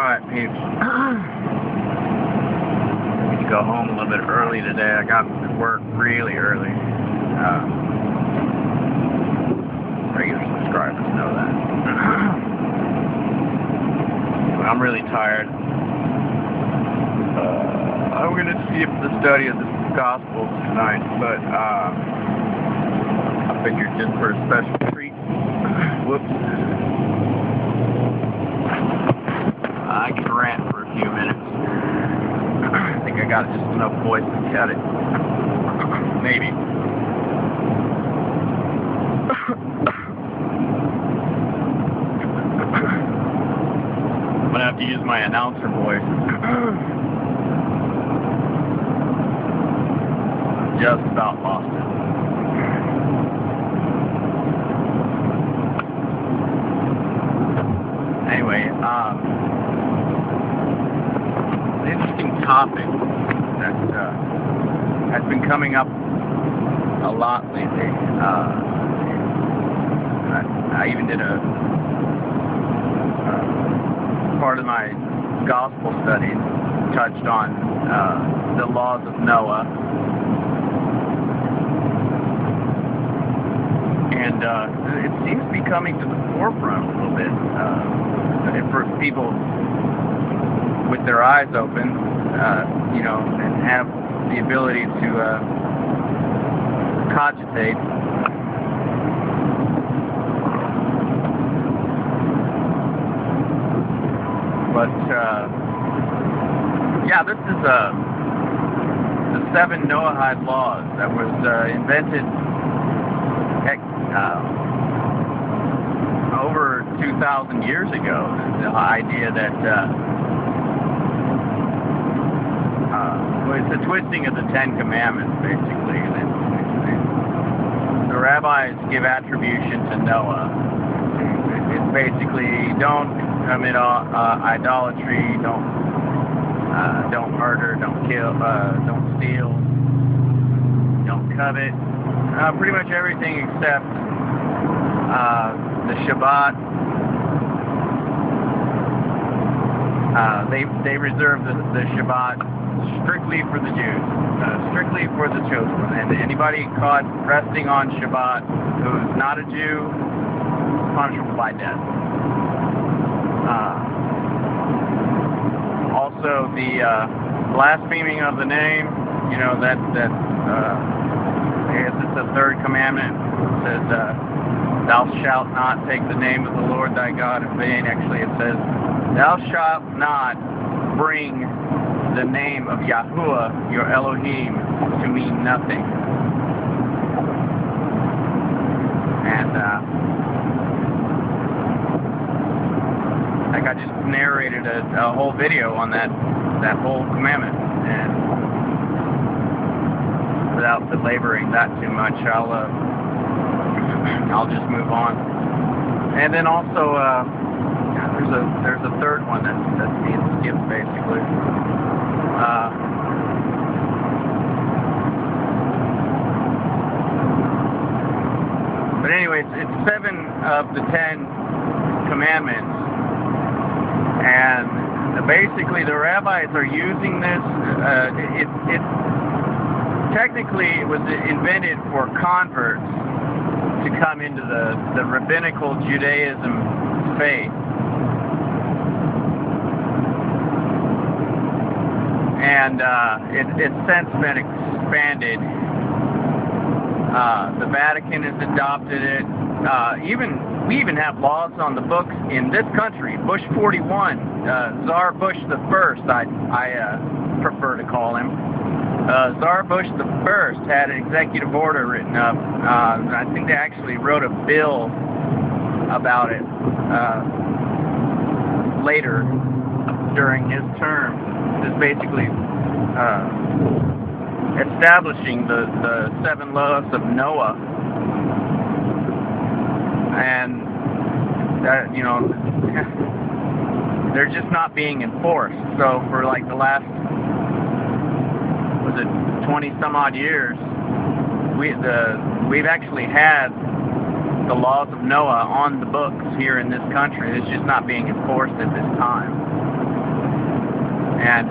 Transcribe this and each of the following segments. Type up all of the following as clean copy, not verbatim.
Alright, peeps. I need to go home a little bit early today. I got to work really early. Regular subscribers know that. I'm really tired. I'm going to skip the study of the Gospels tonight, but I figured just for a special treat. Whoops. I can rant for a few minutes. I think I got just enough voice to cut it. Maybe. I'm gonna have to use my announcer voice. Just about lost it. Anyway, an interesting topic that has been coming up a lot lately. I even did a part of my gospel study touched on the laws of Noah. And it seems to be coming to the forefront a little bit. For people with their eyes open, and have the ability to cogitate. But yeah, this is the 7 Noahide laws that was invented over 2,000 years ago. The idea that it's a twisting of the 10 Commandments, basically. The rabbis give attribution to Noah. It's basically don't commit idolatry, don't murder, don't kill, don't steal, don't covet. Pretty much everything except the Shabbat. They reserve the Shabbat strictly for the Jews, strictly for the chosen one. And anybody caught resting on Shabbat who's not a Jew, punishable by death. Also, the blaspheming of the name, I guess it's the 3rd commandment. It says, thou shalt not take the name of the Lord thy God in vain. Actually, it says, thou shalt not bring the name of Yahuwah, your Elohim, to mean nothing. And, I just narrated a whole video on that whole commandment, and without belaboring that too much, I'll just move on. And then also, there's a 3rd one that's being skipped, basically. But anyway, it's 7 of the 10 commandments. And basically, the rabbis are using this. Technically, it was invented for converts to come into the rabbinical Judaism faith. And it's since been expanded. The Vatican has adopted it. We even have laws on the books in this country. Bush 41, Tsar Bush the First, I prefer to call him. Tsar Bush the First had an executive order written up. I think they actually wrote a bill about it later during his term. Just basically establishing the 7 laws of Noah. And that, they're just not being enforced. So for like the last, 20 some odd years, we've actually had the laws of Noah on the books here in this country. It's just not being enforced at this time. And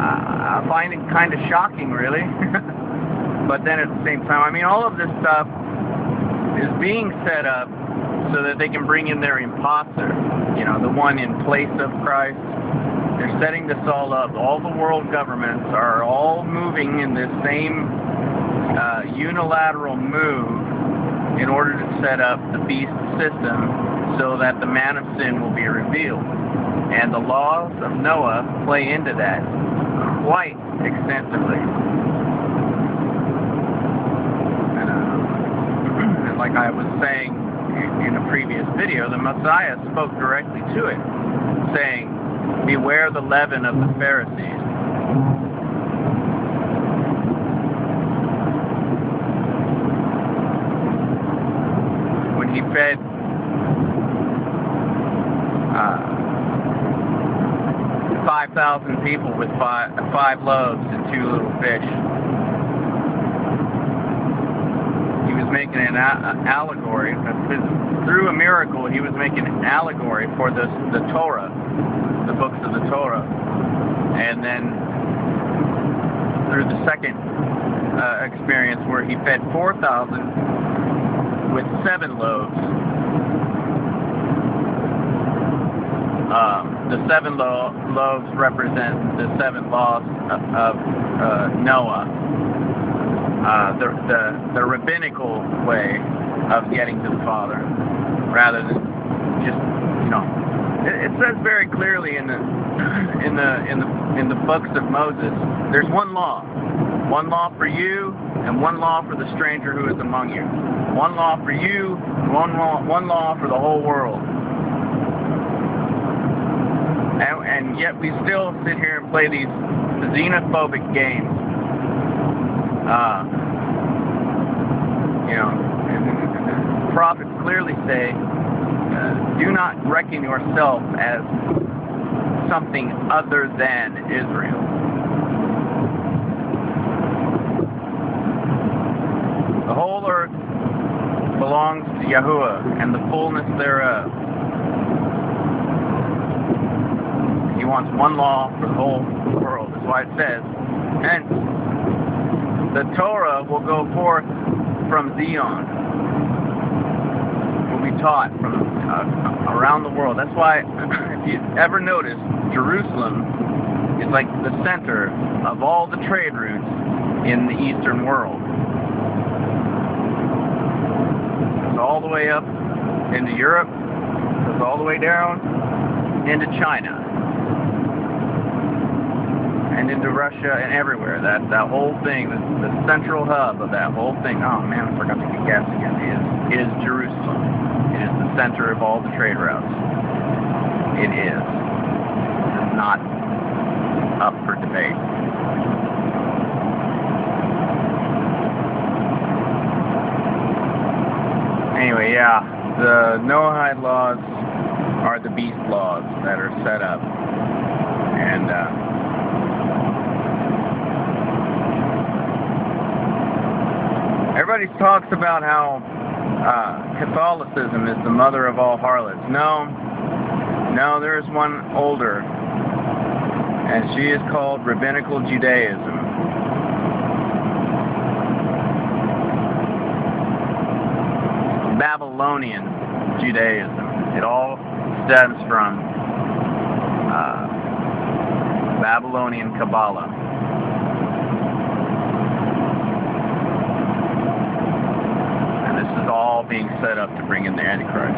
I find it kind of shocking, really. But then at the same time, I mean, all of this stuff is being set up so that they can bring in their imposter, you know, the one in place of Christ. They're setting this all up. All the world governments are all moving in this same unilateral move in order to set up the beast system so that the man of sin will be revealed. And the laws of Noah play into that quite extensively. And like I was saying in a previous video, the Messiah spoke directly to it, saying, "Beware the leaven of the Pharisees." When he fed 5,000 people with five loaves and 2 little fish, he was making an allegory. Through a miracle, he was making an allegory for the Torah, the books of the Torah. And then through the second experience where he fed 4,000 with 7 loaves. The 7 loaves represent the 7 laws of Noah. The rabbinical way of getting to the Father, rather than just, you know, it says very clearly in the books of Moses, there's one law for you, and one law for the stranger who is among you. One law for you, one law for the whole world. And yet we still sit here and play these xenophobic games. You know, and the prophets clearly say, do not reckon yourself as something other than Israel. The whole earth belongs to Yahuwah and the fullness thereof. He wants one law for the whole world. That's why it says, hence, the Torah will go forth from Zion. Will be taught from around the world. That's why, if you ever notice, Jerusalem is like the center of all the trade routes in the Eastern world. It's all the way up into Europe, goes all the way down into China, and into Russia, and everywhere. That whole thing, the central hub of that whole thing, oh man, I forgot to get gas again, is Jerusalem. It is the center of all the trade routes. It is. It's not up for debate. Anyway, yeah, the Noahide laws are the beast laws that are set up. And, everybody talks about how Catholicism is the mother of all harlots. No, there is one older, and she is called Rabbinical Judaism. Babylonian Judaism. It all stems from Babylonian Kabbalah. All being set up to bring in the Antichrist.